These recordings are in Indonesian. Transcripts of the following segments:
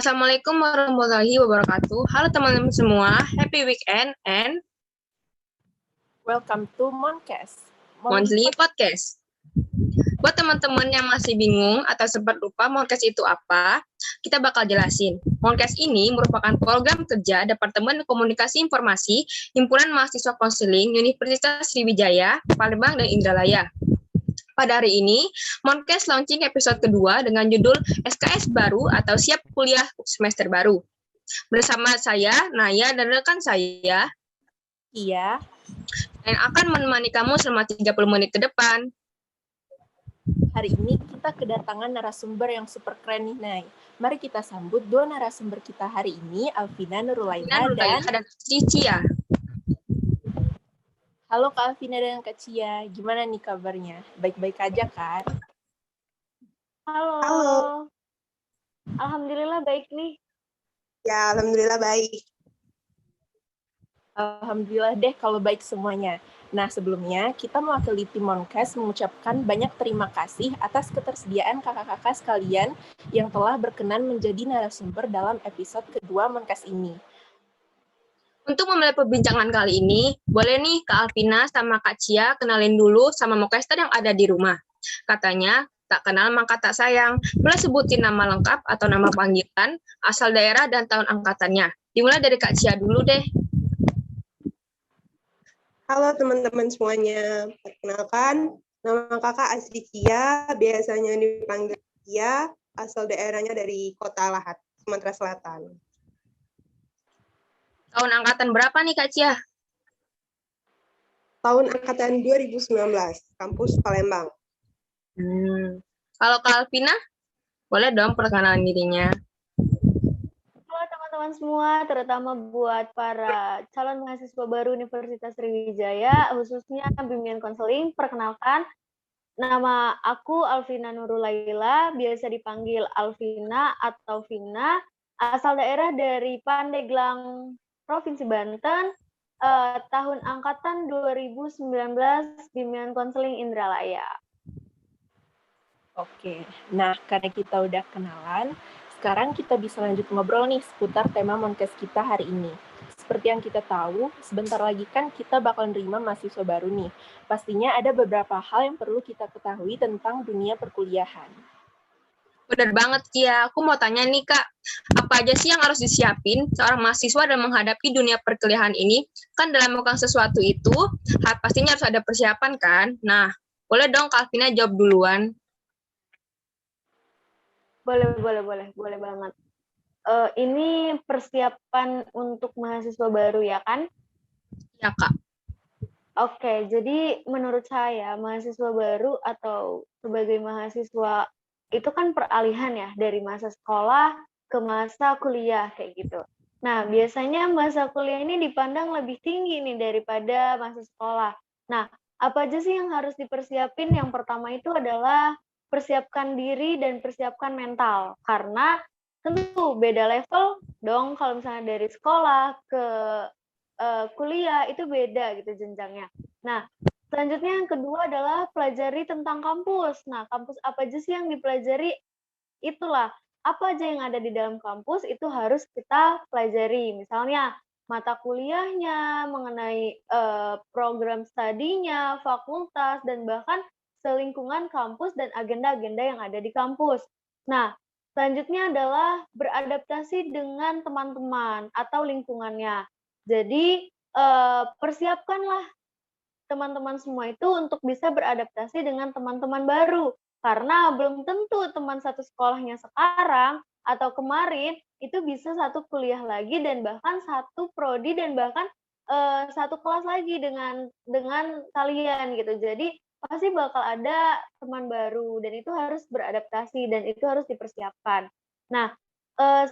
Assalamualaikum warahmatullahi wabarakatuh. Halo teman-teman semua, happy weekend and welcome to Moncast, Monthly Podcast. Buat teman-teman yang masih bingung atau sempat lupa Moncast itu apa, kita bakal jelasin. Moncast ini merupakan program kerja Departemen Komunikasi Informasi Himpunan Mahasiswa Konseling Universitas Sriwijaya, Palembang, dan Indralaya. Pada hari ini, Moncast launching episode kedua dengan judul SKS Baru atau Siap Kuliah Semester Baru. Bersama saya, Naya, dan rekan saya, Iya, yang akan menemani kamu selama 30 menit ke depan. hari ini kita kedatangan narasumber yang super keren nih, Nay. Mari kita sambut dua narasumber kita hari ini, Alvina Nurulaila dan Cia. Halo Kak Alvina dan Kak Cia, gimana nih kabarnya? Baik-baik aja kan? Halo. Alhamdulillah baik nih. Ya, alhamdulillah baik. Alhamdulillah deh kalau baik semuanya. Nah, sebelumnya kita mewakili tim Moncast mengucapkan banyak terima kasih atas ketersediaan kakak-kakak sekalian yang telah berkenan menjadi narasumber dalam episode kedua Moncast ini. Untuk memulai perbincangan kali ini, boleh nih Kak Alvina sama Kak Cia kenalin dulu sama Mocaster yang ada di rumah. Katanya, tak kenal maka tak sayang. Boleh sebutin nama lengkap atau nama panggilan, asal daerah dan tahun angkatannya. Dimulai dari Kak Cia dulu deh. Halo teman-teman semuanya. Perkenalkan, nama kakak Asri Cia, biasanya dipanggil Cia, asal daerahnya dari Kota Lahat, Sumatera Selatan. Tahun angkatan berapa nih Kak Cia? Tahun angkatan 2019, kampus Palembang. Kalau Kak Alvina, boleh dong perkenalan dirinya. Halo teman-teman semua, terutama buat para calon mahasiswa baru Universitas Sriwijaya, khususnya bimbingan konseling. Perkenalkan, nama aku Alvina Nurulaila, biasa dipanggil Alvina atau Vina, asal daerah dari Pandeglang, Provinsi Banten, tahun angkatan 2019, bimbingan konseling Indralaya. Oke, nah karena kita udah kenalan, sekarang kita bisa lanjut ngobrol nih seputar tema Moncast kita hari ini. Seperti yang kita tahu, sebentar lagi kan kita bakal nerima mahasiswa baru nih. Pastinya ada beberapa hal yang perlu kita ketahui tentang dunia perkuliahan. Benar banget, Cia. Aku mau tanya nih, Kak. Apa aja sih yang harus disiapin seorang mahasiswa dalam menghadapi dunia perkuliahan ini? Kan dalam melakukan sesuatu itu, pastinya harus ada persiapan, kan? Nah, boleh dong Kak Alvina jawab duluan. Boleh banget. Ini persiapan untuk mahasiswa baru ya kan? Ya, Kak. Oke, jadi menurut saya mahasiswa baru atau sebagai mahasiswa itu kan peralihan ya dari masa sekolah ke masa kuliah kayak gitu. Nah, biasanya masa kuliah ini dipandang lebih tinggi nih daripada masa sekolah. Nah, apa aja sih yang harus dipersiapin? Yang pertama itu adalah persiapkan diri dan persiapkan mental. Karena tentu beda level dong kalau misalnya dari sekolah ke kuliah itu beda gitu jenjangnya. Nah, selanjutnya yang kedua adalah pelajari tentang kampus. Nah, kampus apa aja sih yang dipelajari? Itulah, apa aja yang ada di dalam kampus itu harus kita pelajari. Misalnya, mata kuliahnya, mengenai program studinya, fakultas, dan bahkan selingkungan kampus dan agenda-agenda yang ada di kampus. Nah, selanjutnya adalah beradaptasi dengan teman-teman atau lingkungannya. Jadi, persiapkanlah teman-teman semua itu untuk bisa beradaptasi dengan teman-teman baru. Karena belum tentu teman satu sekolahnya sekarang atau kemarin itu bisa satu kuliah lagi dan bahkan satu prodi dan bahkan satu kelas lagi dengan kalian gitu. Jadi pasti bakal ada teman baru dan itu harus beradaptasi dan itu harus dipersiapkan. Nah,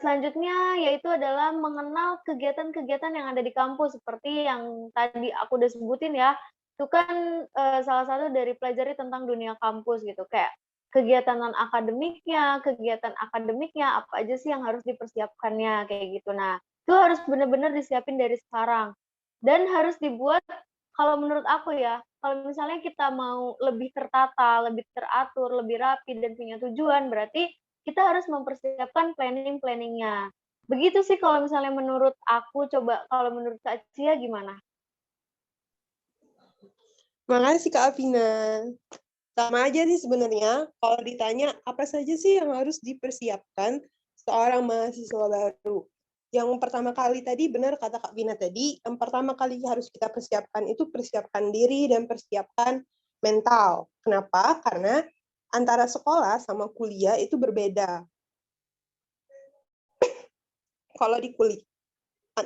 selanjutnya yaitu adalah mengenal kegiatan-kegiatan yang ada di kampus seperti yang tadi aku udah sebutin ya. Itu kan salah satu dari pelajari tentang dunia kampus gitu, kayak kegiatan kegiatan akademiknya, apa aja sih yang harus dipersiapkannya, kayak gitu. Nah, itu harus benar-benar disiapin dari sekarang. Dan harus dibuat, kalau menurut aku ya, kalau misalnya kita mau lebih tertata, lebih teratur, lebih rapi, dan punya tujuan, berarti kita harus mempersiapkan planning-planningnya. Begitu sih kalau misalnya menurut aku. Coba kalau menurut Kak Cia gimana? Makasih Kak Afina. Sama aja sih sebenarnya, kalau ditanya apa saja sih yang harus dipersiapkan seorang mahasiswa baru. Yang pertama kali tadi, benar kata Kak Vina tadi, yang pertama kali harus kita persiapkan itu persiapkan diri dan persiapkan mental. Kenapa? Karena antara sekolah sama kuliah itu berbeda. Kalau di kuliah,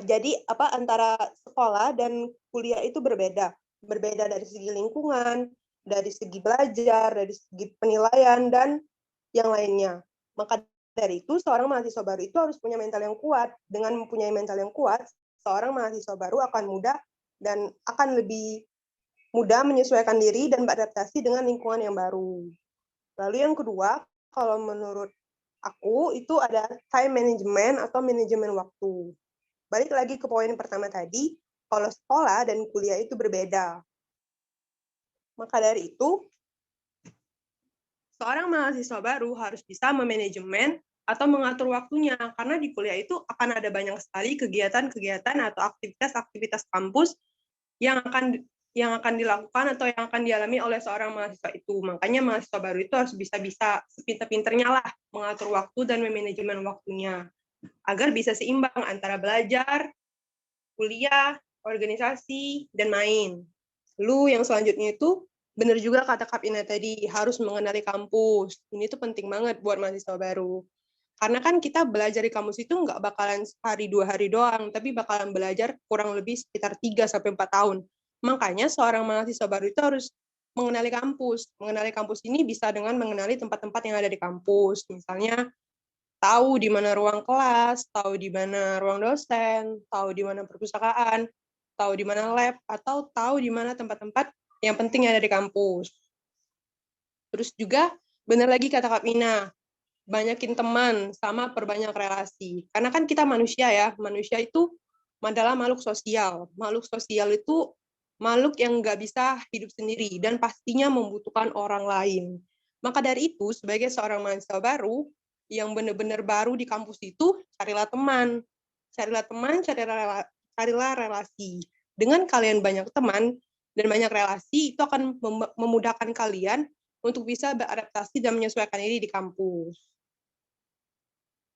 jadi antara sekolah dan kuliah itu berbeda. Berbeda dari segi lingkungan, dari segi belajar, dari segi penilaian, dan yang lainnya. Maka dari itu, seorang mahasiswa baru itu harus punya mental yang kuat. Dengan mempunyai mental yang kuat, seorang mahasiswa baru akan mudah dan akan lebih mudah menyesuaikan diri dan beradaptasi dengan lingkungan yang baru. Lalu yang kedua, kalau menurut aku, itu ada time management atau manajemen waktu. Balik lagi ke poin pertama tadi, kalau sekolah dan kuliah itu berbeda. Maka dari itu, seorang mahasiswa baru harus bisa memanajemen atau mengatur waktunya, karena di kuliah itu akan ada banyak sekali kegiatan-kegiatan atau aktivitas-aktivitas kampus yang akan dilakukan atau yang akan dialami oleh seorang mahasiswa itu. Makanya mahasiswa baru itu harus bisa sepintar-pintarnya lah mengatur waktu dan memanajemen waktunya, agar bisa seimbang antara belajar, kuliah, organisasi, dan main. Lalu yang selanjutnya itu, benar juga kata Kak Ina tadi, harus mengenali kampus. Ini tuh penting banget buat mahasiswa baru. Karena kan kita belajar di kampus itu nggak bakalan sehari 2 hari doang, tapi bakalan belajar kurang lebih sekitar 3-4 tahun. Makanya seorang mahasiswa baru itu harus mengenali kampus. Mengenali kampus ini bisa dengan mengenali tempat-tempat yang ada di kampus. Misalnya, tahu di mana ruang kelas, tahu di mana ruang dosen, tahu di mana perpustakaan, tahu di mana lab, atau tahu di mana tempat-tempat yang penting yang ada di kampus. Terus juga, benar lagi kata Kak Mina, banyakin teman sama perbanyak relasi. Karena kan kita manusia ya, manusia itu adalah makhluk sosial. Makhluk sosial itu makhluk yang nggak bisa hidup sendiri dan pastinya membutuhkan orang lain. Maka dari itu, sebagai seorang mahasiswa baru, yang benar-benar baru di kampus itu, carilah teman. Carilah teman, carilah relasi. Dengan kalian banyak teman dan banyak relasi, itu akan memudahkan kalian untuk bisa beradaptasi dan menyesuaikan diri di kampus.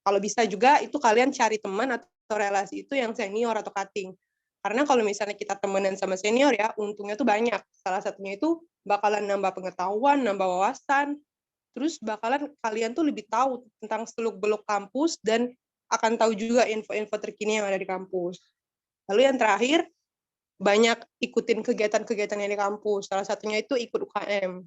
Kalau bisa juga, itu kalian cari teman atau relasi itu yang senior atau cutting. Karena kalau misalnya kita temenan sama senior ya, untungnya tuh banyak. Salah satunya itu bakalan nambah pengetahuan, nambah wawasan, terus bakalan kalian tuh lebih tahu tentang seluk-beluk kampus dan akan tahu juga info-info terkini yang ada di kampus. Lalu yang terakhir, banyak ikutin kegiatan-kegiatan yang di kampus. Salah satunya itu ikut UKM.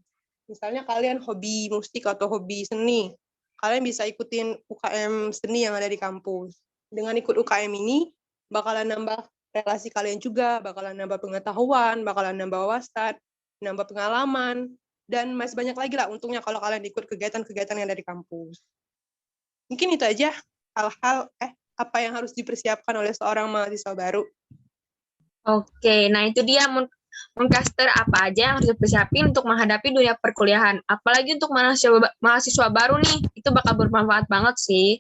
Misalnya kalian hobi musik atau hobi seni, kalian bisa ikutin UKM seni yang ada di kampus. Dengan ikut UKM ini, bakalan nambah relasi kalian juga, bakalan nambah pengetahuan, bakalan nambah wawasan, nambah pengalaman, dan masih banyak lagi lah untungnya kalau kalian ikut kegiatan-kegiatan yang ada di kampus. Mungkin itu aja hal-hal apa yang harus dipersiapkan oleh seorang mahasiswa baru. Oke, nah itu dia Moncaster apa aja yang harus dipersiapin untuk menghadapi dunia perkuliahan. Apalagi untuk mahasiswa baru nih, itu bakal bermanfaat banget sih.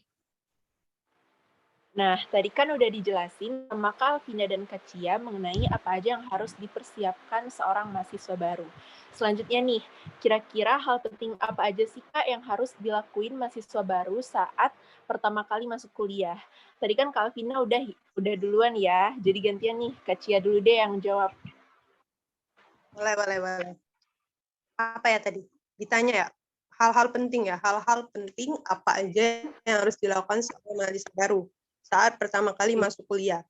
Nah, tadi kan udah dijelasin sama Kak Alvina dan Kak Cia mengenai apa aja yang harus dipersiapkan seorang mahasiswa baru. Selanjutnya nih, kira-kira hal penting apa aja sih Kak yang harus dilakuin mahasiswa baru saat pertama kali masuk kuliah? Tadi kan Kak Alvina udah duluan ya, jadi gantian nih Kak Cia dulu deh yang jawab. Boleh. Apa ya tadi? Ditanya ya, hal-hal penting ya, hal-hal penting apa aja yang harus dilakukan seorang mahasiswa baru saat pertama kali masuk kuliah.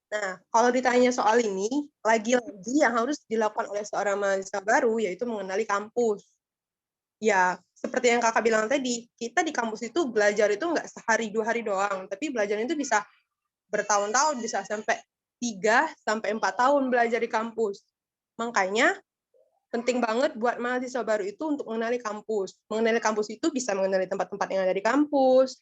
Nah, kalau ditanya soal ini, lagi-lagi yang harus dilakukan oleh seorang mahasiswa baru yaitu mengenali kampus. Ya, seperti yang kakak bilang tadi, kita di kampus itu belajar itu nggak sehari 2 hari doang, tapi belajar itu bisa bertahun-tahun, bisa sampai 3-4 tahun belajar di kampus. Makanya, penting banget buat mahasiswa baru itu untuk mengenali kampus. Mengenali kampus itu bisa mengenali tempat-tempat yang ada di kampus,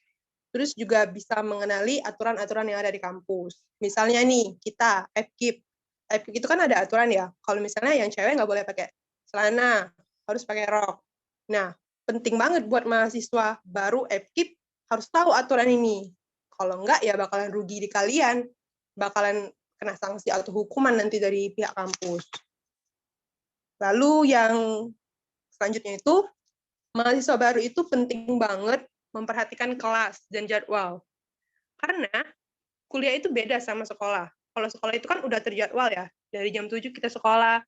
terus juga bisa mengenali aturan-aturan yang ada di kampus. Misalnya nih, kita FKIP. FKIP itu kan ada aturan ya, kalau misalnya yang cewek nggak boleh pakai celana, harus pakai rok. Nah, penting banget buat mahasiswa baru FKIP harus tahu aturan ini. Kalau enggak ya bakalan rugi di kalian, bakalan kena sanksi atau hukuman nanti dari pihak kampus. Lalu yang selanjutnya itu, mahasiswa baru itu penting banget memperhatikan kelas dan jadwal. Karena kuliah itu beda sama sekolah. Kalau sekolah itu kan udah terjadwal ya, dari jam 7 kita sekolah,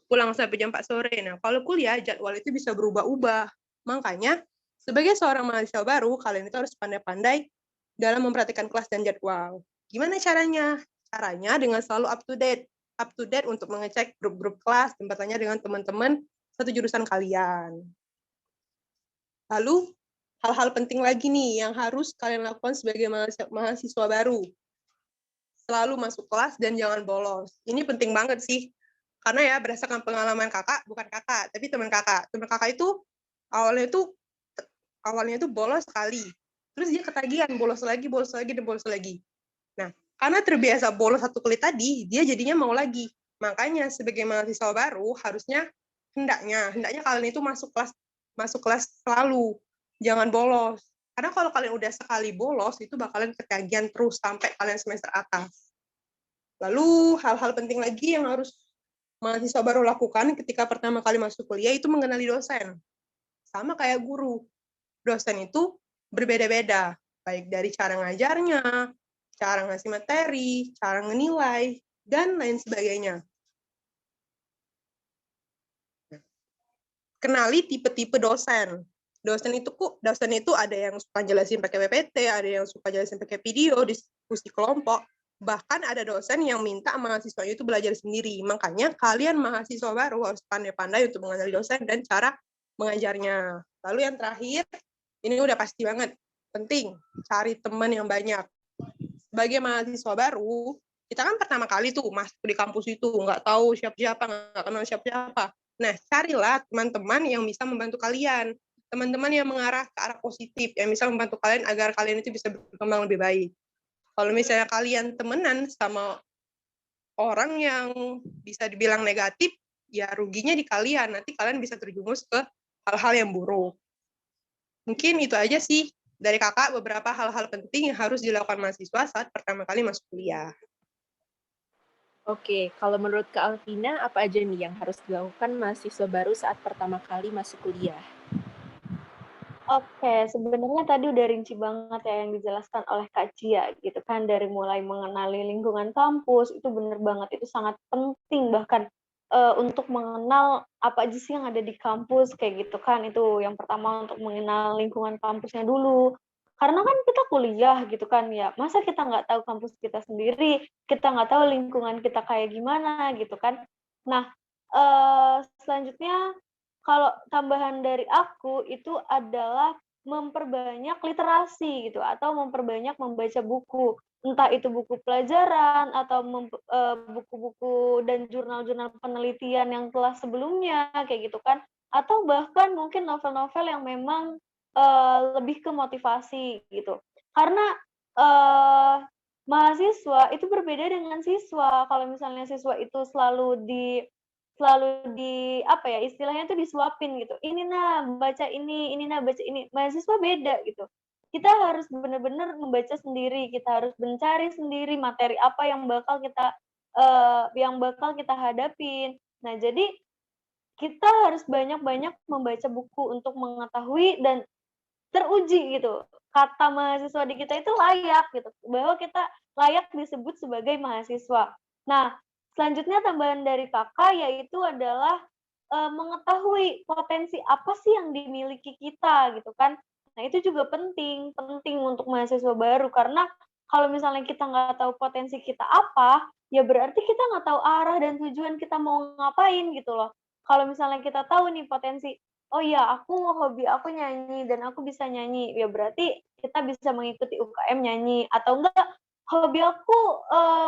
pulang sampai jam 4 sore. Nah, kalau kuliah, jadwal itu bisa berubah-ubah. Makanya, sebagai seorang mahasiswa baru, kalian itu harus pandai-pandai dalam memperhatikan kelas dan jadwal. Gimana caranya? Caranya dengan selalu up to date untuk mengecek grup-grup kelas dan bertanya dengan teman-teman satu jurusan kalian. Lalu, hal-hal penting lagi nih yang harus kalian lakukan sebagai mahasiswa baru. Selalu masuk kelas dan jangan bolos. Ini penting banget sih. Karena ya berdasarkan pengalaman kakak, bukan kakak, tapi teman kakak. Teman kakak itu awalnya itu bolos sekali. Terus dia ketagihan, bolos lagi, dan bolos lagi. Nah, karena terbiasa bolos satu kali tadi, dia jadinya mau lagi. Makanya sebagai mahasiswa baru harusnya hendaknya kalian itu masuk kelas selalu, jangan bolos. Karena kalau kalian udah sekali bolos itu bakalan ketagihan terus sampai kalian semester atas. Lalu hal-hal penting lagi yang harus mahasiswa baru lakukan ketika pertama kali masuk kuliah itu mengenali dosen. Sama kayak guru. Dosen itu berbeda-beda, baik dari cara ngajarnya, cara ngasih materi, cara menilai, dan lain sebagainya. Kenali tipe-tipe dosen. Dosen itu ada yang suka jelasin pakai PPT, ada yang suka jelasin pakai video, diskusi kelompok. Bahkan ada dosen yang minta mahasiswa itu belajar sendiri. Makanya kalian mahasiswa baru harus pandai-pandai untuk mengenali dosen dan cara mengajarnya. Lalu yang terakhir, ini udah pasti banget, penting, cari teman yang banyak. Sebagai mahasiswa baru, kita kan pertama kali tuh masuk di kampus itu, nggak tahu siapa-siapa, nggak kenal siapa-siapa. Nah, carilah teman-teman yang bisa membantu kalian. Teman-teman yang mengarah ke arah positif, yang bisa membantu kalian agar kalian itu bisa berkembang lebih baik. Kalau misalnya kalian temenan sama orang yang bisa dibilang negatif, ya ruginya di kalian. Nanti kalian bisa terjumus ke hal-hal yang buruk. Mungkin itu aja sih dari kakak beberapa hal-hal penting yang harus dilakukan mahasiswa saat pertama kali masuk kuliah. Oke, kalau menurut Kak Alvina, apa aja nih yang harus dilakukan mahasiswa baru saat pertama kali masuk kuliah? Oke, sebenarnya tadi udah rinci banget ya yang dijelaskan oleh Kak Cia gitu kan, dari mulai mengenali lingkungan kampus, itu bener banget, itu sangat penting bahkan untuk mengenal apa aja sih yang ada di kampus kayak gitu kan, itu yang pertama untuk mengenal lingkungan kampusnya dulu. Karena kan kita kuliah gitu kan ya, masa kita nggak tahu kampus kita sendiri, kita nggak tahu lingkungan kita kayak gimana gitu kan. Nah, selanjutnya kalau tambahan dari aku itu adalah memperbanyak literasi gitu atau memperbanyak membaca buku. Entah itu buku pelajaran atau buku-buku dan jurnal-jurnal penelitian yang telah sebelumnya kayak gitu kan. Atau bahkan mungkin novel-novel yang memang lebih ke motivasi gitu. Karena mahasiswa itu berbeda dengan siswa. Kalau misalnya siswa itu selalu di apa ya, istilahnya tuh disuapin gitu. Ini nah baca ini nah baca ini. Mahasiswa beda gitu. Kita harus benar-benar membaca sendiri, kita harus mencari sendiri materi apa yang bakal kita hadapin. Nah, jadi kita harus banyak-banyak membaca buku untuk mengetahui dan teruji gitu. Kata mahasiswa di kita itu layak gitu, bahwa kita layak disebut sebagai mahasiswa. Nah, selanjutnya tambahan dari kakak yaitu adalah mengetahui potensi apa sih yang dimiliki kita gitu kan. Nah, itu juga penting untuk mahasiswa baru karena kalau misalnya kita nggak tahu potensi kita apa, ya berarti kita nggak tahu arah dan tujuan kita mau ngapain gitu loh. Kalau misalnya kita tahu nih potensi, oh iya, hobi aku nyanyi dan aku bisa nyanyi. Ya berarti kita bisa mengikuti UKM nyanyi atau enggak hobi aku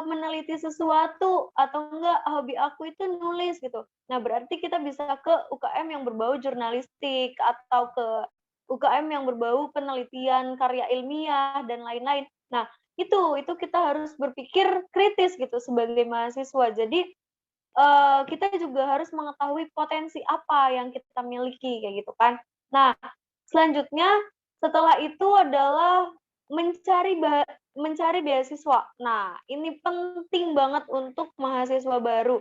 meneliti sesuatu atau enggak hobi aku itu nulis gitu. Nah, berarti kita bisa ke UKM yang berbau jurnalistik atau ke UKM yang berbau penelitian karya ilmiah dan lain-lain. Nah, itu kita harus berpikir kritis gitu sebagai mahasiswa. Jadi kita juga harus mengetahui potensi apa yang kita miliki kayak gitu kan. Nah, Selanjutnya, setelah itu adalah mencari beasiswa. Nah, ini penting banget untuk mahasiswa baru.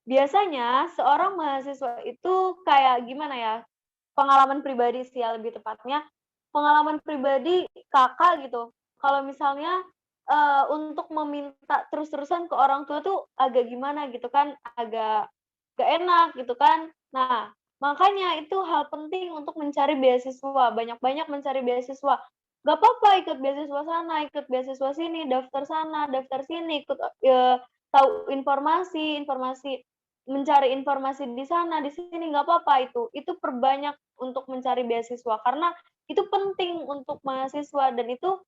Biasanya seorang mahasiswa itu kayak gimana ya? Pengalaman pribadi sih ya lebih tepatnya. Pengalaman pribadi kakak gitu. Kalau misalnya untuk meminta terus-terusan ke orang tua tuh agak gimana gitu kan, agak gak enak gitu kan. Nah, makanya itu hal penting untuk mencari beasiswa, banyak-banyak mencari beasiswa. Gak apa-apa ikut beasiswa sana, ikut beasiswa sini, daftar sana, daftar sini, ikut tahu informasi, mencari informasi di sana, di sini nggak apa-apa itu. Itu perbanyak untuk mencari beasiswa karena itu penting untuk mahasiswa dan itu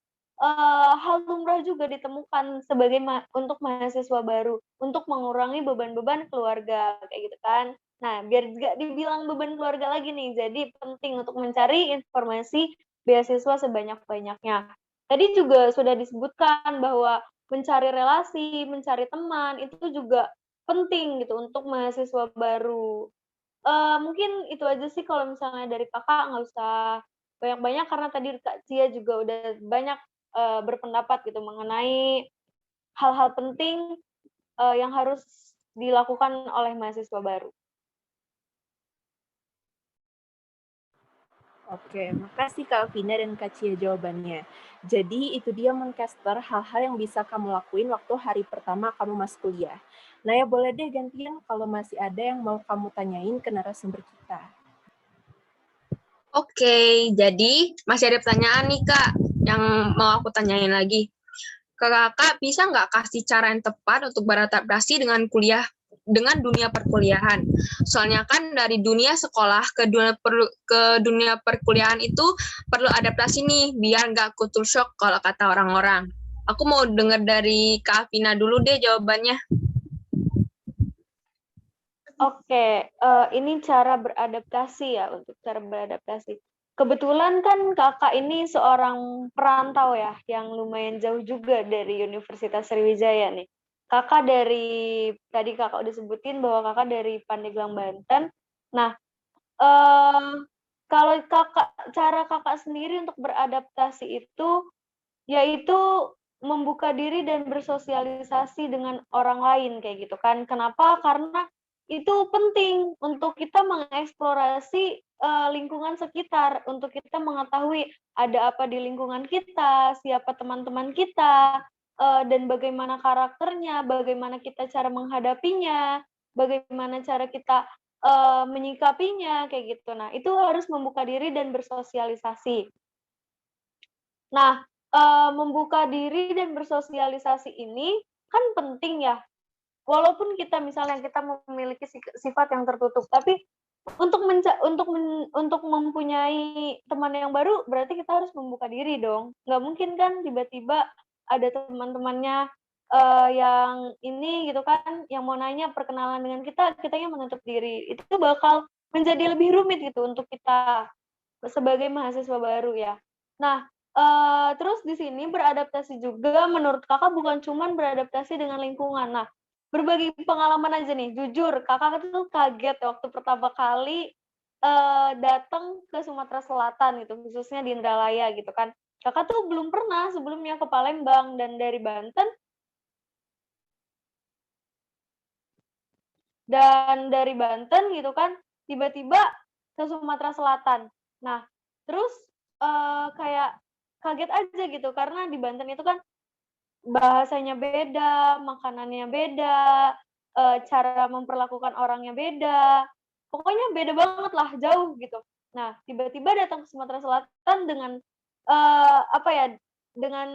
hal lumrah juga ditemukan sebagai untuk mahasiswa baru untuk mengurangi beban-beban keluarga kayak gitu kan. Nah, biar nggak dibilang beban keluarga lagi nih, jadi penting untuk mencari informasi beasiswa sebanyak-banyaknya. Tadi juga sudah disebutkan bahwa mencari relasi, mencari teman itu juga penting gitu untuk mahasiswa baru. Mungkin itu aja sih kalau misalnya dari Kakak, nggak usah banyak-banyak karena tadi Kak Cia juga udah banyak, berpendapat gitu mengenai hal-hal penting, yang harus dilakukan oleh mahasiswa baru. Oke, makasih Kak Vina dan Kak Cia jawabannya. Jadi itu dia Moncaster, hal-hal yang bisa kamu lakuin waktu hari pertama kamu masuk kuliah. Nah ya boleh deh gantian kalau masih ada yang mau kamu tanyain ke narasumber kita. Oke, jadi masih ada pertanyaan nih Kak, yang mau aku tanyain lagi. Kakak bisa nggak kasih cara yang tepat untuk beradaptasi dengan dunia perkuliahan? Soalnya kan dari dunia sekolah ke dunia perkuliahan itu perlu adaptasi nih, biar nggak culture shock kalau kata orang-orang. Aku mau dengar dari Kak Vina dulu deh jawabannya. Oke, ini cara beradaptasi ya, untuk cara beradaptasi. Kebetulan kan Kakak ini seorang perantau ya, yang lumayan jauh juga dari Universitas Sriwijaya nih. Kakak tadi Kakak udah sebutin bahwa Kakak dari Pandeglang, Banten. Nah, kalau cara Kakak sendiri untuk beradaptasi itu, yaitu membuka diri dan bersosialisasi dengan orang lain kayak gitu kan. Kenapa? Karena itu penting untuk kita mengeksplorasi lingkungan sekitar, untuk kita mengetahui ada apa di lingkungan kita, siapa teman-teman kita, dan bagaimana karakternya, bagaimana kita cara menghadapinya, bagaimana cara kita menyikapinya kayak gitu. Nah, itu harus membuka diri dan bersosialisasi. Nah, membuka diri dan bersosialisasi ini kan penting ya. Walaupun kita misalnya kita memiliki sifat yang tertutup, tapi untuk mempunyai teman yang baru berarti kita harus membuka diri dong. Nggak mungkin kan tiba-tiba ada teman-temannya yang ini gitu kan, yang mau nanya perkenalan dengan kitanya menutup diri. Itu bakal menjadi lebih rumit gitu untuk kita sebagai mahasiswa baru ya. Nah, terus di sini beradaptasi juga menurut Kakak bukan cuman beradaptasi dengan lingkungan. Nah, berbagi pengalaman aja nih, jujur Kakak tuh kaget waktu pertama kali, datang ke Sumatera Selatan gitu, khususnya di Indralaya gitu kan. Kakak tuh belum pernah sebelumnya ke Palembang dan dari Banten gitu kan, tiba-tiba ke Sumatera Selatan. Nah, terus, kayak kaget aja gitu, karena di Banten itu kan bahasanya beda, makanannya beda, cara memperlakukan orangnya beda, pokoknya beda banget lah, jauh gitu. Nah, tiba-tiba datang ke Sumatera Selatan dengan, apa ya, dengan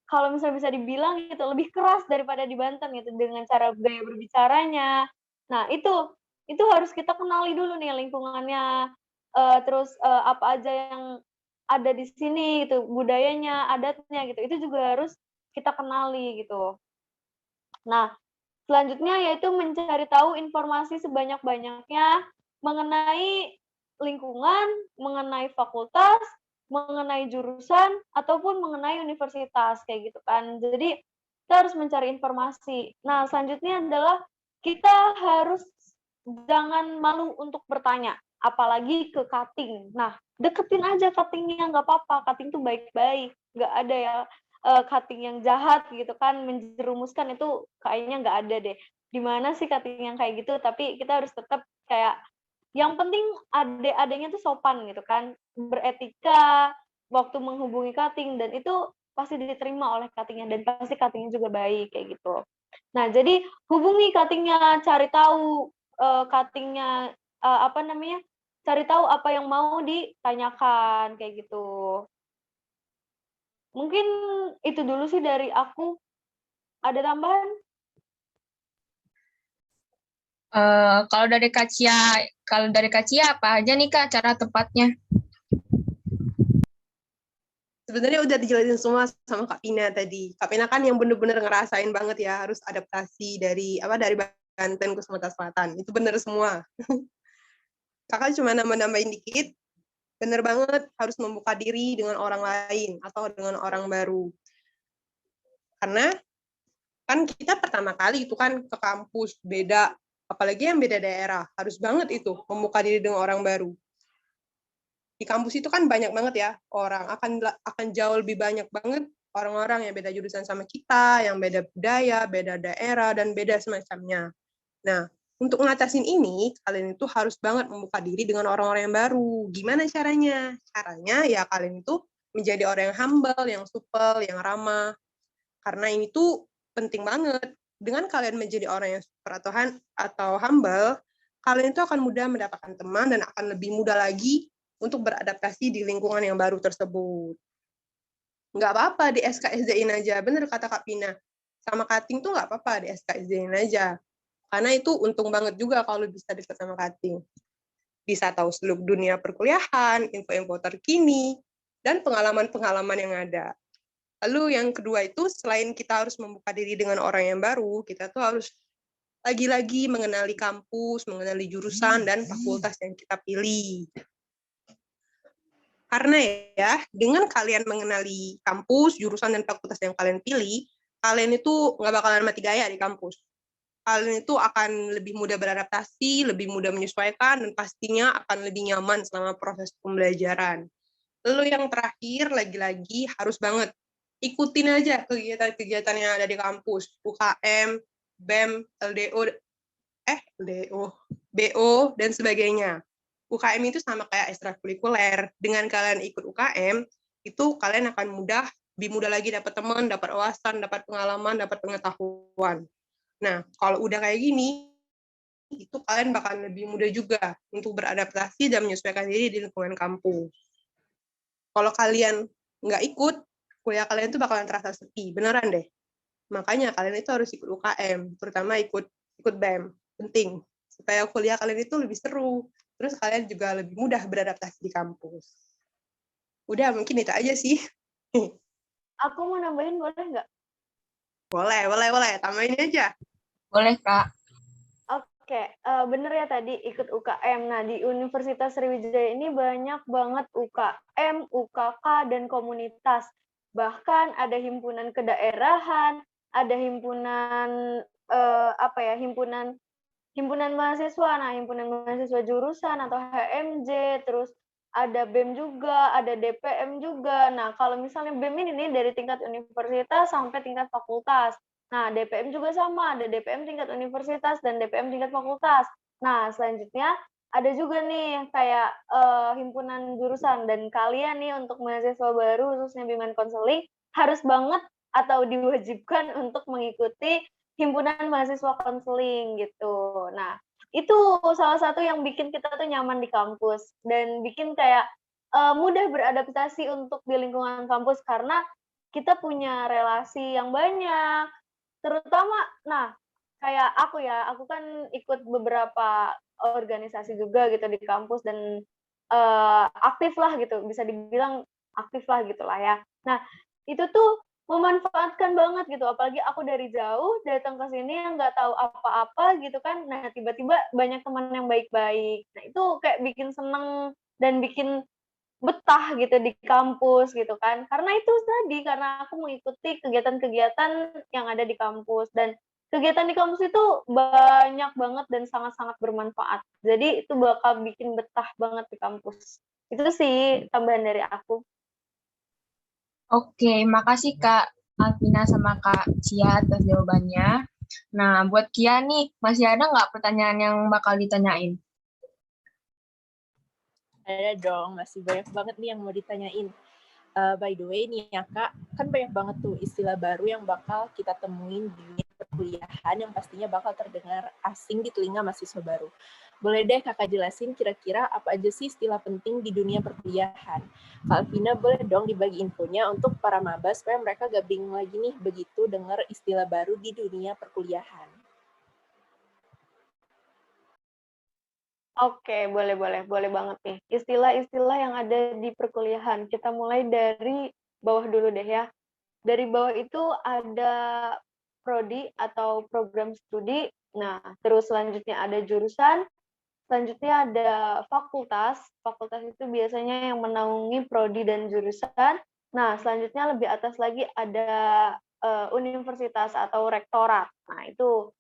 kalau misalnya bisa dibilang gitu, lebih keras daripada di Banten gitu, dengan cara gaya berbicaranya. Nah, itu harus kita kenali dulu nih lingkungannya, terus, apa aja yang ada di sini gitu, budayanya, adatnya gitu, itu juga harus kita kenali gitu. Nah, selanjutnya yaitu mencari tahu informasi sebanyak-banyaknya mengenai lingkungan, mengenai fakultas, mengenai jurusan, ataupun mengenai universitas, kayak gitu kan. Jadi, kita harus mencari informasi. Nah, selanjutnya adalah kita harus jangan malu untuk bertanya. apalagi ke cutting. Nah, deketin aja cuttingnya, nggak apa-apa. Cutting tuh baik-baik, nggak ada ya cutting yang jahat gitu kan, menjerumuskan itu kayaknya nggak ada deh. Di mana sih cutting yang kayak gitu? Tapi kita harus tetap kayak yang penting adanya tuh sopan gitu kan, beretika waktu menghubungi cutting dan itu pasti diterima oleh cutting-nya dan pasti cutting-nya juga baik kayak gitu. Nah, jadi hubungi cutting-nya, cari tahu cutting-nya apa namanya? Cari tahu apa yang mau ditanyakan kayak gitu. Mungkin itu dulu sih dari aku. Ada tambahan? Kalau dari Kak Cia apa aja nih Kak cara tepatnya? Sebenarnya udah dijelasin semua sama Kak Pina tadi. Kak Pina kan yang bener-bener ngerasain banget ya harus adaptasi dari Banten ke Sumatera Selatan. Itu bener semua. Kakak cuma nambah-nambahin dikit. Bener banget harus membuka diri dengan orang lain atau dengan orang baru. Karena kan kita pertama kali itu kan ke kampus beda, apalagi yang beda daerah. Harus banget itu membuka diri dengan orang baru. Di kampus itu kan banyak banget ya orang, akan jauh lebih banyak banget orang-orang yang beda jurusan sama kita, yang beda budaya, beda daerah, dan beda semacamnya. Nah, untuk ngatasin ini, kalian itu harus banget membuka diri dengan orang-orang yang baru. Gimana caranya? Caranya ya kalian itu menjadi orang yang humble, yang supel, yang ramah. Karena ini tuh penting banget. Dengan kalian menjadi orang yang super atau humble, kalian itu akan mudah mendapatkan teman dan akan lebih mudah lagi untuk beradaptasi di lingkungan yang baru tersebut. Nggak apa-apa di SKSD-in aja. Bener kata Kak Pina. Sama cutting tuh nggak apa-apa di SKSD-in aja. Karena itu untung banget juga kalau bisa dekat sama cutting. Bisa tahu seluk dunia perkuliahan, info-info terkini, dan pengalaman-pengalaman yang ada. Lalu yang kedua itu, selain kita harus membuka diri dengan orang yang baru, kita tuh harus lagi-lagi mengenali kampus, mengenali jurusan, dan fakultas yang kita pilih. Karena ya, dengan kalian mengenali kampus, jurusan, dan fakultas yang kalian pilih, kalian itu nggak bakalan mati gaya di kampus. Kalian itu akan lebih mudah beradaptasi, lebih mudah menyesuaikan, dan pastinya akan lebih nyaman selama proses pembelajaran. Lalu yang terakhir, lagi-lagi harus banget ikutin aja kegiatan-kegiatan yang ada di kampus, UKM, BEM, BO, dan sebagainya. UKM itu sama kayak ekstrakurikuler. Dengan kalian ikut UKM, itu kalian akan lebih mudah lagi dapat teman, dapat wawasan, dapat pengalaman, dapat pengetahuan. Nah, kalau udah kayak gini, itu kalian bakal lebih mudah juga untuk beradaptasi dan menyesuaikan diri di lingkungan kampus. Kalau kalian nggak ikut, kuliah kalian itu bakalan terasa sepi, beneran deh. Makanya kalian itu harus ikut UKM, terutama ikut BEM, penting. Supaya kuliah kalian itu lebih seru, terus kalian juga lebih mudah beradaptasi di kampus. Udah, mungkin itu aja sih. Aku mau nambahin boleh nggak? Boleh. Tambahin aja. Boleh Kak. Oke, bener ya tadi ikut UKM. Nah, di Universitas Sriwijaya ini banyak banget UKM, UKK, dan komunitas. Bahkan ada himpunan kedaerahan, ada himpunan himpunan mahasiswa. Nah, himpunan mahasiswa jurusan atau HMJ, terus ada BEM juga, ada DPM juga. Nah, kalau misalnya BEM ini nih dari tingkat universitas sampai tingkat fakultas. Nah, DPM juga sama, ada DPM tingkat universitas dan DPM tingkat fakultas. Nah, selanjutnya ada juga nih kayak himpunan jurusan dan kalian nih untuk mahasiswa baru khususnya bimbingan konseling harus banget atau diwajibkan untuk mengikuti himpunan mahasiswa konseling gitu. Nah, itu salah satu yang bikin kita tuh nyaman di kampus dan bikin kayak mudah beradaptasi untuk di lingkungan kampus karena kita punya relasi yang banyak, terutama kayak aku kan ikut beberapa organisasi juga gitu di kampus dan aktif lah gitu, bisa dibilang aktif lah gitulah ya. Nah, itu tuh memanfaatkan banget gitu, apalagi aku dari jauh datang ke sini yang nggak tahu apa-apa gitu kan, nah tiba-tiba banyak teman yang baik-baik. Nah, itu kayak bikin seneng dan bikin betah gitu di kampus gitu kan. Karena itu tadi, karena aku mengikuti kegiatan-kegiatan yang ada di kampus dan kegiatan di kampus itu banyak banget dan sangat-sangat bermanfaat. Jadi itu bakal bikin betah banget di kampus. Itu sih tambahan dari aku. Oke, makasih Kak Alvina sama Kak Cia atas jawabannya. Nah, buat Kia nih, masih ada nggak pertanyaan yang bakal ditanyain? Ada dong, masih banyak banget nih yang mau ditanyain. By the way nih ya Kak, kan banyak banget tuh istilah baru yang bakal kita temuin di dunia perkuliahan yang pastinya bakal terdengar asing di telinga mahasiswa baru. Boleh deh Kakak jelasin kira-kira apa aja sih istilah penting di dunia perkuliahan? Kak Alvina boleh dong dibagi infonya untuk para maba supaya mereka gak bingung lagi nih begitu dengar istilah baru di dunia perkuliahan. Oke, boleh banget nih. Istilah-istilah yang ada di perkuliahan. Kita mulai dari bawah dulu deh ya. Dari bawah itu ada prodi atau program studi. Nah, terus selanjutnya ada jurusan. Selanjutnya ada fakultas. Fakultas itu biasanya yang menaungi prodi dan jurusan. Nah, selanjutnya lebih atas lagi ada universitas atau rektorat. Nah, itu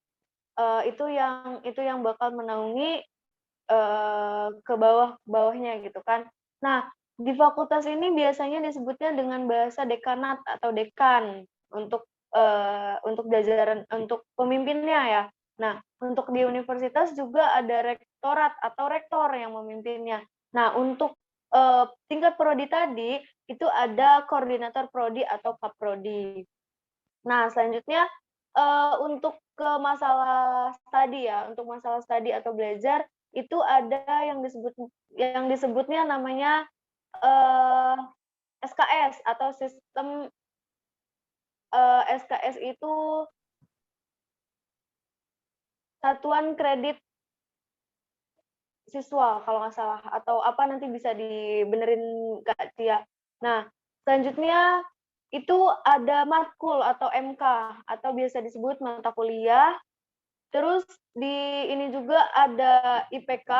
yang bakal menaungi ke bawahnya gitu kan. Nah, di fakultas ini biasanya disebutnya dengan bahasa dekanat atau dekan untuk jajaran untuk pemimpinnya ya. Nah, untuk di universitas juga ada rektorat atau rektor yang memimpinnya. Nah, untuk tingkat prodi tadi itu ada koordinator prodi atau kaprodi. Nah, selanjutnya untuk ke masalah studi ya, untuk masalah studi atau belajar itu ada yang disebutnya namanya SKS atau sistem SKS itu satuan kredit siswa kalau nggak salah atau apa nanti bisa dibenerin Kak Tia. Nah, selanjutnya itu ada matkul atau MK atau biasa disebut mata kuliah. Terus di ini juga ada IPK,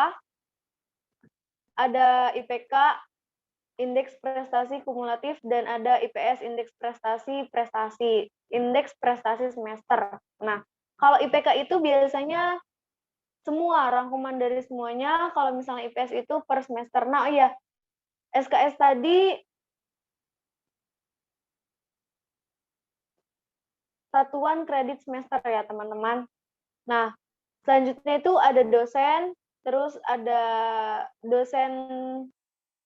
indeks prestasi kumulatif, dan ada IPS, indeks indeks prestasi semester. Nah, kalau IPK itu biasanya semua, rangkuman dari semuanya. Kalau misalnya IPS itu per semester. Nah, iya, SKS tadi satuan kredit semester ya, teman-teman. Nah, selanjutnya itu ada dosen, terus ada dosen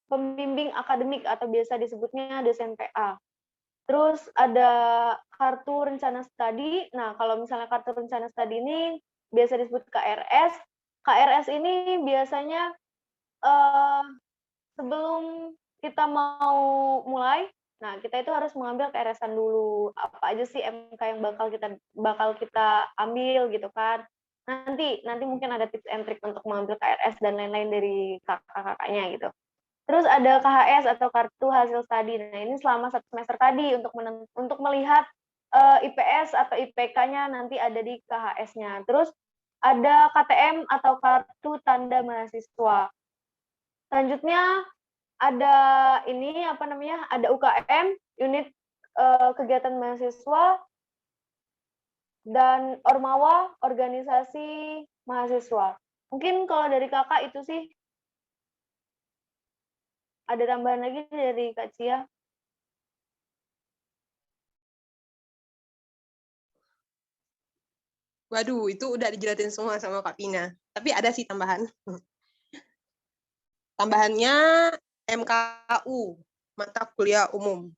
pembimbing akademik atau biasa disebutnya dosen PA. Terus ada kartu rencana studi. Nah, kalau misalnya kartu rencana studi ini biasa disebut KRS. KRS ini biasanya sebelum kita mau mulai, nah kita itu harus mengambil KRS-an dulu. Apa aja sih MK yang bakal kita ambil gitu kan. Nanti mungkin ada tips and trick untuk mengambil KRS dan lain-lain dari kakak-kakaknya gitu. Terus ada KHS atau kartu hasil studi. Nah, ini selama 1 semester tadi untuk melihat IPS atau IPK-nya nanti ada di KHS-nya. Terus ada KTM atau kartu tanda mahasiswa. Selanjutnya ada ini ada UKM, unit kegiatan mahasiswa, dan Ormawa, organisasi mahasiswa. Mungkin kalau dari kakak itu sih. Ada tambahan lagi dari Kak Cia? Waduh, itu udah dijelasin semua sama Kak Pina. Tapi ada sih tambahan. Tambahannya MKU, mata kuliah umum.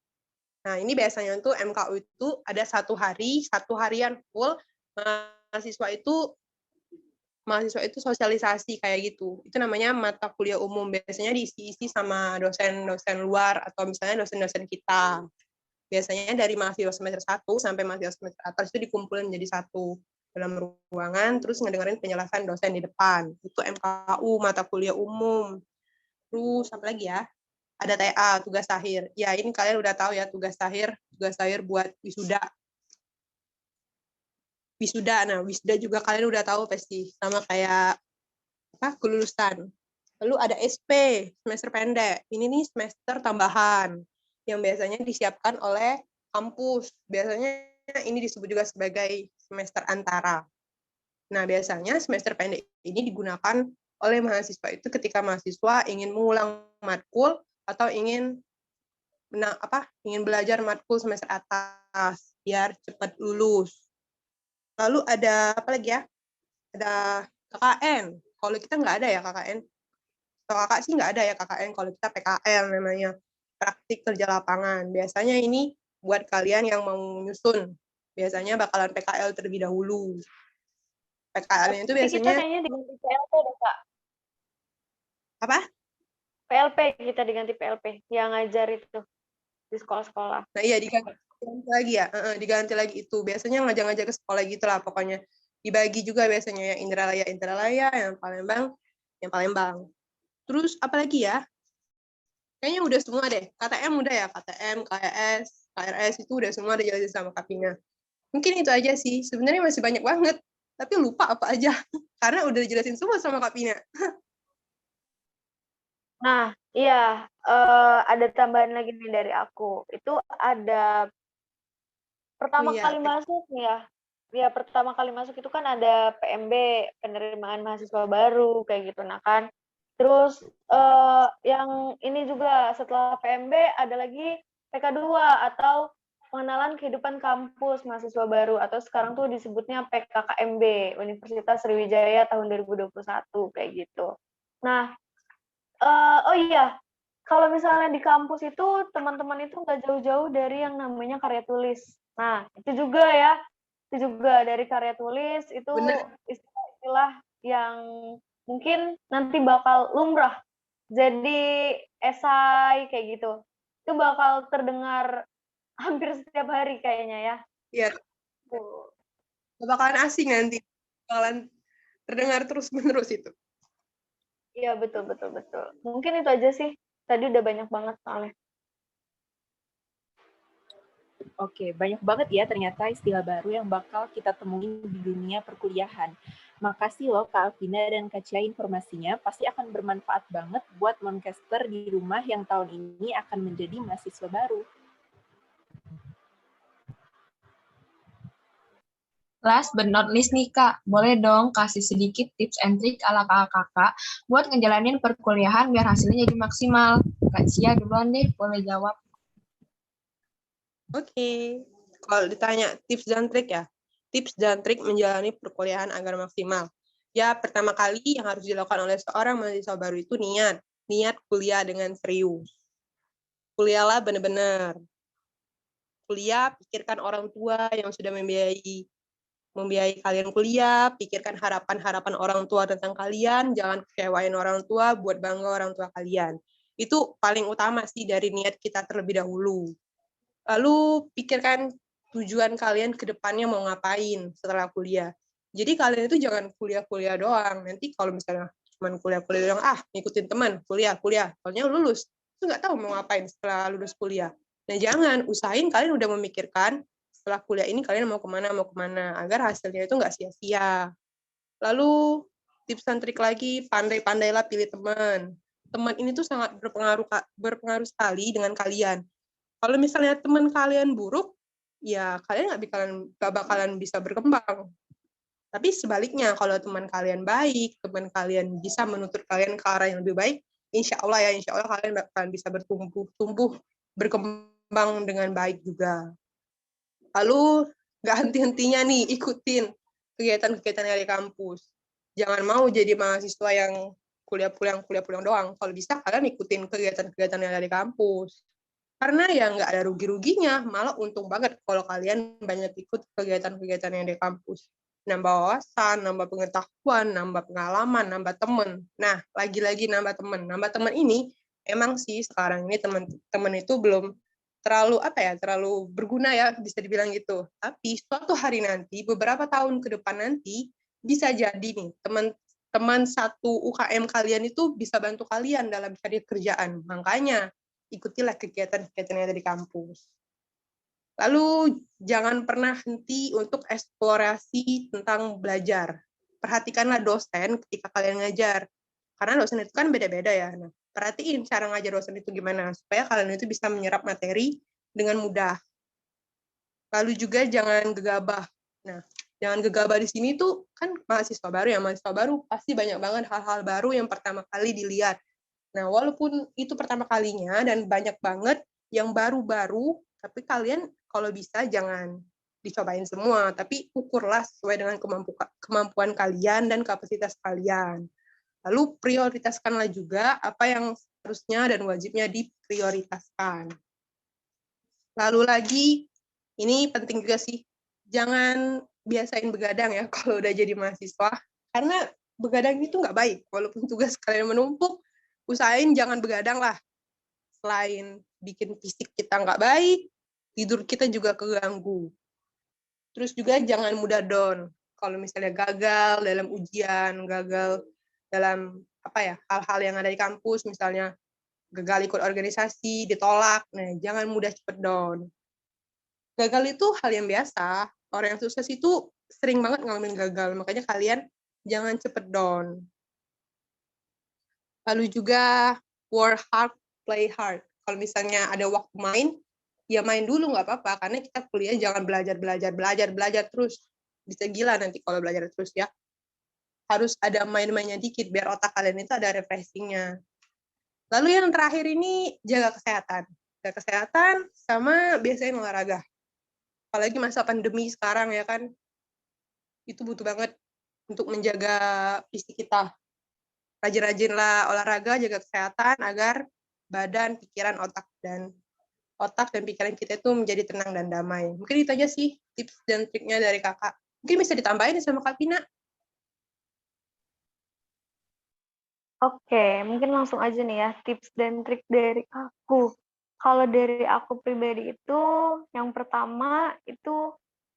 Nah, ini biasanya tuh MKU itu ada 1 harian full mahasiswa itu sosialisasi kayak gitu. Itu namanya mata kuliah umum. Biasanya diisi sama dosen-dosen luar atau misalnya dosen-dosen kita. Biasanya dari mahasiswa semester 1 sampai mahasiswa semester atas itu dikumpulin jadi satu dalam ruangan, terus ngedengerin penjelasan dosen di depan. Itu MKU, mata kuliah umum. Terus apa lagi ya? Ada TA, tugas akhir. Ya, ini kalian udah tahu ya tugas akhir buat wisuda. Nah, wisuda juga kalian udah tahu pasti, sama kayak kelulusan. Lalu ada SP, semester pendek. Ini nih semester tambahan yang biasanya disiapkan oleh kampus. Biasanya ini disebut juga sebagai semester antara. Nah, biasanya semester pendek ini digunakan oleh mahasiswa itu ketika mahasiswa ingin mengulang matkul atau ingin belajar matkul semester atas biar cepat lulus. Lalu ada apa lagi ya? Ada KKN. Kalau kita nggak ada ya KKN. Kalau kakak sih nggak ada ya KKN. Kalau kita PKL namanya, praktik kerja lapangan. Biasanya ini buat kalian yang mau menyusun. Biasanya bakalan PKL terlebih dahulu. PKL-nya itu Tapi kita biasanya kayaknya diganti PLP deh, Kak. apa? PLP, kita diganti PLP yang ngajar itu di sekolah-sekolah. Nah iya diganti lagi ya, diganti lagi itu. Biasanya ngajak-ngajak ke sekolah gitu lah pokoknya. Dibagi juga biasanya yang Indralaya, yang Palembang. Terus apa lagi ya? Kayaknya udah semua deh. KTM udah ya, KTM, KRS, KRS itu udah semua dijelasin sama Kapina. Mungkin itu aja sih. Sebenarnya masih banyak banget, tapi lupa apa aja. Karena udah dijelasin semua sama Kapina. Nah, iya, ada tambahan lagi nih dari aku. Itu ada pertama Iya, kali masuk nih ya. Ya, pertama kali masuk itu kan ada PMB, penerimaan mahasiswa baru, kayak gitu. Nah kan, terus yang ini juga setelah PMB ada lagi PK2 atau pengenalan kehidupan kampus mahasiswa baru, atau sekarang tuh disebutnya PKKMB, Universitas Sriwijaya tahun 2021, kayak gitu. Nah, oh iya, kalau misalnya di kampus itu teman-teman itu nggak jauh-jauh dari yang namanya karya tulis. Nah, itu juga ya, itu juga dari karya tulis itu bener. istilah-istilah yang mungkin nanti bakal lumrah jadi esai kayak gitu. Itu bakal terdengar hampir setiap hari kayaknya ya. Iya, bakalan asing nanti. Bakalan terdengar terus-menerus itu. Iya, betul, betul, betul. Mungkin itu aja sih. Tadi udah banyak banget soalnya. Oke, banyak banget ya ternyata istilah baru yang bakal kita temuin di dunia perkuliahan. Makasih loh Kak Alvina dan Kak Cia informasinya, pasti akan bermanfaat banget buat Moncaster di rumah yang tahun ini akan menjadi mahasiswa baru. Last but not least nih Kak, boleh dong kasih sedikit tips and trick ala kakak buat ngejalanin perkuliahan biar hasilnya jadi maksimal. Kak Cia duluan deh, boleh jawab. Oke. Kalau ditanya tips dan trik ya, tips dan trik menjalani perkuliahan agar maksimal. Ya, pertama kali yang harus dilakukan oleh seorang mahasiswa baru itu niat kuliah dengan serius. Kuliahlah benar-benar. Kuliah, pikirkan orang tua yang sudah membiayai kalian kuliah, pikirkan harapan-harapan orang tua tentang kalian, jangan kecewain orang tua, buat bangga orang tua kalian. Itu paling utama sih dari niat kita terlebih dahulu. Lalu pikirkan tujuan kalian ke depannya mau ngapain setelah kuliah. Jadi kalian itu jangan kuliah-kuliah doang. Nanti kalau misalnya cuma kuliah-kuliah doang, ngikutin teman, kuliah. Soalnya lulus, itu nggak tahu mau ngapain setelah lulus kuliah. Nah jangan, usahain kalian udah memikirkan setelah kuliah ini kalian mau kemana, agar hasilnya itu nggak sia-sia. Lalu tips dan trik lagi, pandai-pandailah pilih teman. Teman ini tuh sangat berpengaruh sekali dengan kalian. Kalau misalnya teman kalian buruk, ya kalian nggak bakalan bisa berkembang. Tapi sebaliknya, kalau teman kalian baik, teman kalian bisa menuntut kalian ke arah yang lebih baik, insya Allah kalian bakalan bisa bertumbuh, berkembang dengan baik juga. Lalu nggak henti-hentinya nih ikutin kegiatan-kegiatan dari kampus. Jangan mau jadi mahasiswa yang kuliah pulang doang. Kalau bisa kalian ikutin kegiatan-kegiatan yang dari kampus. Karena ya nggak ada rugi-ruginya, malah untung banget kalau kalian banyak ikut kegiatan-kegiatan yang di kampus. Nambah wawasan, nambah pengetahuan, nambah pengalaman, nambah temen. Nah, lagi-lagi nambah temen. Nambah temen ini, emang sih sekarang ini temen itu belum terlalu berguna ya, bisa dibilang gitu. Tapi suatu hari nanti, beberapa tahun ke depan nanti, bisa jadi nih, teman satu UKM kalian itu bisa bantu kalian dalam cari kerjaan. Makanya, ikutilah kegiatan-kegiatan yang ada di kampus. Lalu jangan pernah henti untuk eksplorasi tentang belajar. Perhatikanlah dosen ketika kalian ngajar. Karena dosen itu kan beda-beda ya. Nah, perhatiin cara ngajar dosen itu gimana supaya kalian itu bisa menyerap materi dengan mudah. Lalu juga jangan gegabah. Nah, jangan gegabah di sini tuh kan mahasiswa baru ya, mahasiswa baru pasti banyak banget hal-hal baru yang pertama kali dilihat. Nah, walaupun itu pertama kalinya dan banyak banget yang baru-baru, tapi kalian kalau bisa jangan dicobain semua, tapi ukurlah sesuai dengan kemampuan kalian dan kapasitas kalian. Lalu prioritaskanlah juga apa yang harusnya dan wajibnya diprioritaskan. Lalu lagi, ini penting juga sih, jangan biasain begadang ya kalau udah jadi mahasiswa, karena begadang itu nggak baik. Walaupun tugas kalian menumpuk, usahain jangan begadang lah. Selain bikin fisik kita nggak baik, tidur kita juga keganggu. Terus juga jangan mudah down. Kalau misalnya gagal dalam ujian, gagal dalam hal-hal yang ada di kampus, misalnya gagal ikut organisasi, ditolak, nah jangan mudah cepet down. Gagal itu hal yang biasa. Orang yang sukses itu sering banget ngalamin gagal, makanya kalian jangan cepet down. Lalu juga work hard, play hard. Kalau misalnya ada waktu main, ya main dulu nggak apa-apa, karena kita kuliah jangan belajar terus. Bisa gila nanti kalau belajar terus ya. Harus ada main-mainnya dikit, biar otak kalian itu ada refreshing-nya. Lalu yang terakhir ini, jaga kesehatan. Jaga kesehatan sama biasain olahraga. Apalagi masa pandemi sekarang ya kan, itu butuh banget untuk menjaga fisik kita. Rajin-rajinlah olahraga, jaga kesehatan, agar badan, pikiran, otak dan pikiran kita itu menjadi tenang dan damai. Mungkin itu aja sih tips dan triknya dari kakak. Mungkin bisa ditambahin sama Kak Pina. Oke, mungkin langsung aja nih ya, tips dan trik dari aku. Kalau dari aku pribadi itu, yang pertama itu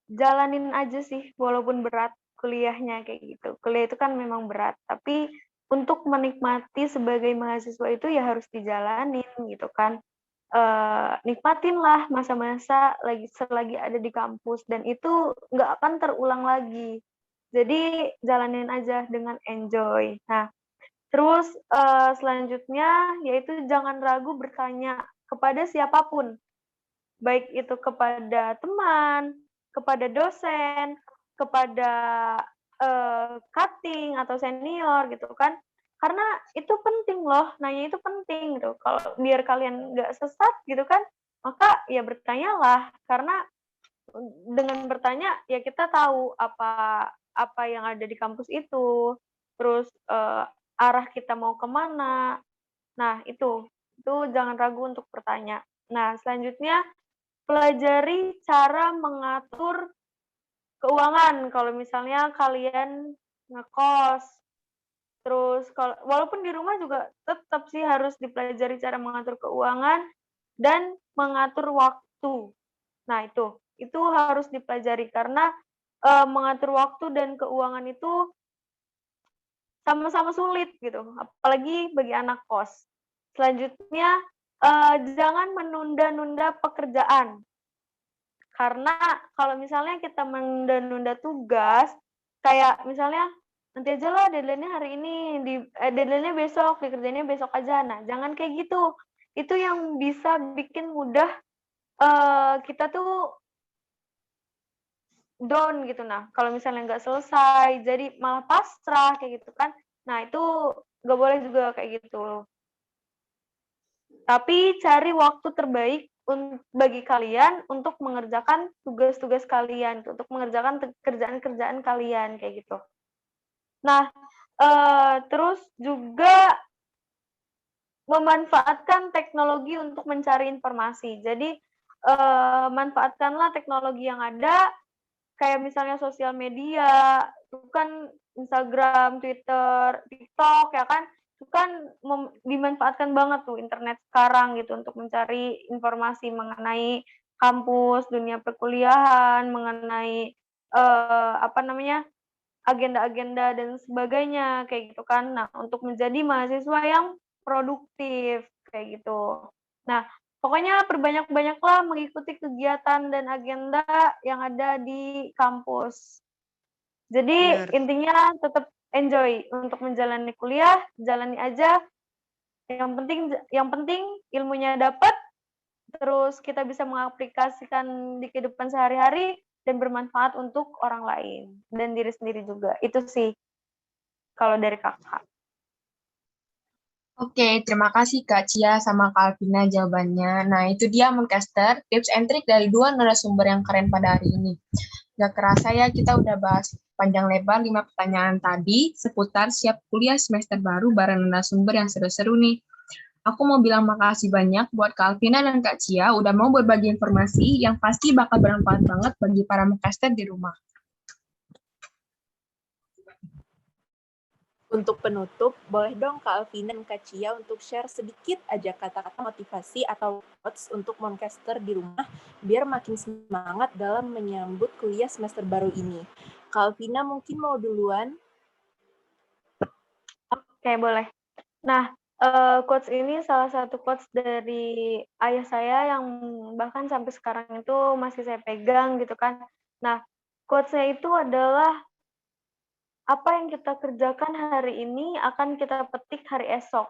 jalanin aja sih, walaupun berat kuliahnya kayak gitu. Kuliah itu kan memang berat, tapi untuk menikmati sebagai mahasiswa itu ya harus dijalanin gitu kan. Nikmatin lah masa-masa selagi ada di kampus, dan itu nggak akan terulang lagi. Jadi jalanin aja dengan enjoy. Nah, terus, selanjutnya yaitu jangan ragu bertanya kepada siapapun, baik itu kepada teman, kepada dosen, kepada, cutting atau senior gitu kan. Karena itu penting loh, nanya itu penting gitu. Kalau biar kalian nggak sesat gitu kan, maka ya bertanyalah, karena dengan bertanya ya kita tahu apa yang ada di kampus itu, terus, arah kita mau kemana. Nah itu jangan ragu untuk bertanya. Nah selanjutnya, pelajari cara mengatur keuangan kalau misalnya kalian ngekos. Terus walaupun di rumah juga tetap sih harus dipelajari cara mengatur keuangan dan mengatur waktu. Nah itu harus dipelajari karena, mengatur waktu dan keuangan itu sama-sama sulit gitu, apalagi bagi anak kos. Selanjutnya, jangan menunda-nunda pekerjaan. Karena kalau misalnya kita menunda-nunda tugas, kayak misalnya, "Nanti aja lah deadline-nya hari ini, deadline-nya besok, dikerjainnya besok aja." Nah, jangan kayak gitu. Itu yang bisa bikin mudah, kita tuh down gitu. Nah, kalau misalnya nggak selesai, jadi malah pasrah kayak gitu kan. Nah, itu nggak boleh juga kayak gitu. Tapi cari waktu terbaik bagi kalian untuk mengerjakan tugas-tugas kalian, untuk mengerjakan kerjaan-kerjaan kalian kayak gitu. Nah, terus juga memanfaatkan teknologi untuk mencari informasi. Jadi, manfaatkanlah teknologi yang ada, kayak misalnya sosial media, itu kan Instagram, Twitter, TikTok ya kan, itu kan dimanfaatkan banget tuh internet sekarang gitu untuk mencari informasi mengenai kampus, dunia perkuliahan, mengenai, agenda-agenda dan sebagainya kayak gitu kan. Nah, untuk menjadi mahasiswa yang produktif kayak gitu. Nah, pokoknya perbanyak-banyaklah mengikuti kegiatan dan agenda yang ada di kampus. Jadi Benar. intinya tetap enjoy untuk menjalani kuliah, jalani aja. Yang penting ilmunya dapat, terus kita bisa mengaplikasikan di kehidupan sehari-hari dan bermanfaat untuk orang lain dan diri sendiri juga. Itu sih kalau dari kakak. Oke, terima kasih Kak Cia sama Kak Alvina jawabannya. Nah, itu dia Moncaster, tips and trick dari dua narasumber yang keren pada hari ini. Gak kerasa ya, kita udah bahas panjang lebar 5 pertanyaan tadi seputar siap kuliah semester baru bareng narasumber yang seru-seru nih. Aku mau bilang makasih banyak buat Kak Alvina dan Kak Cia udah mau berbagi informasi yang pasti bakal bermanfaat banget bagi para Moncaster di rumah. Untuk penutup, boleh dong Kak Alvina dan Kak Cia untuk share sedikit aja kata-kata motivasi atau quotes untuk Moncaster di rumah biar makin semangat dalam menyambut kuliah semester baru ini. Kak Alvina mungkin mau duluan? Oke, boleh. Nah, quotes ini salah satu quotes dari ayah saya yang bahkan sampai sekarang itu masih saya pegang gitu kan. Nah, quotes-nya itu adalah apa yang kita kerjakan hari ini akan kita petik hari esok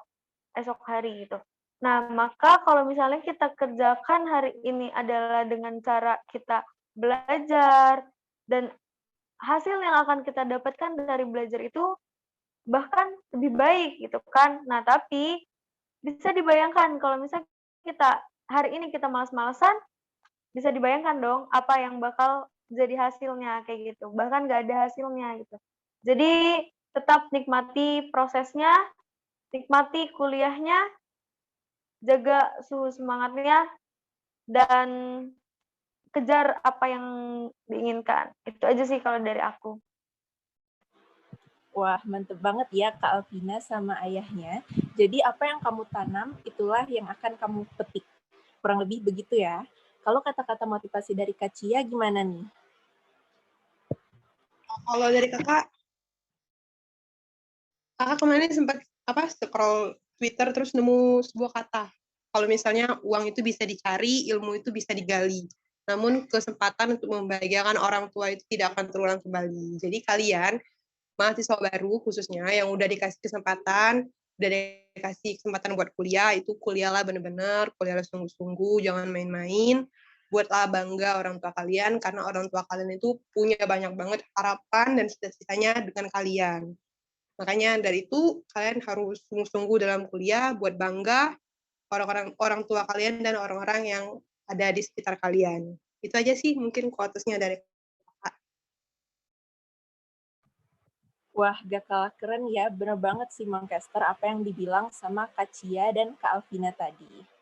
hari gitu. Nah, maka kalau misalnya kita kerjakan hari ini adalah dengan cara kita belajar dan hasil yang akan kita dapatkan dari belajar itu bahkan lebih baik gitu kan. Nah, tapi bisa dibayangkan kalau misalnya kita hari ini kita malas-malesan, bisa dibayangkan dong apa yang bakal jadi hasilnya kayak gitu. Bahkan nggak ada hasilnya gitu. Jadi tetap nikmati prosesnya, nikmati kuliahnya, jaga suhu semangatnya, dan kejar apa yang diinginkan. Itu aja sih kalau dari aku. Wah, mantep banget ya Kak Alvina sama ayahnya. Jadi apa yang kamu tanam, itulah yang akan kamu petik. Kurang lebih begitu ya. Kalau kata-kata motivasi dari Kak Cia gimana nih? Kalau dari kakak kemarin sempat scroll Twitter terus nemu sebuah kata. Kalau misalnya uang itu bisa dicari, ilmu itu bisa digali. Namun kesempatan untuk membahagiakan orang tua itu tidak akan terulang kembali. Jadi kalian mahasiswa baru khususnya yang udah dikasih kesempatan, udah dikasih kesempatan buat kuliah, itu kuliahlah bener-bener, kuliahlah sungguh-sungguh, jangan main-main. Buatlah bangga orang tua kalian, karena orang tua kalian itu punya banyak banget harapan dan cita-citanya dengan kalian. Makanya dari itu kalian harus sungguh-sungguh dalam kuliah buat bangga orang tua kalian dan orang-orang yang ada di sekitar kalian. Itu aja sih mungkin quotes-nya dari kakak. Wah, gak kalah keren ya. Bener banget sih Moncaster apa yang dibilang sama Kak Cia dan Kak Alvina tadi.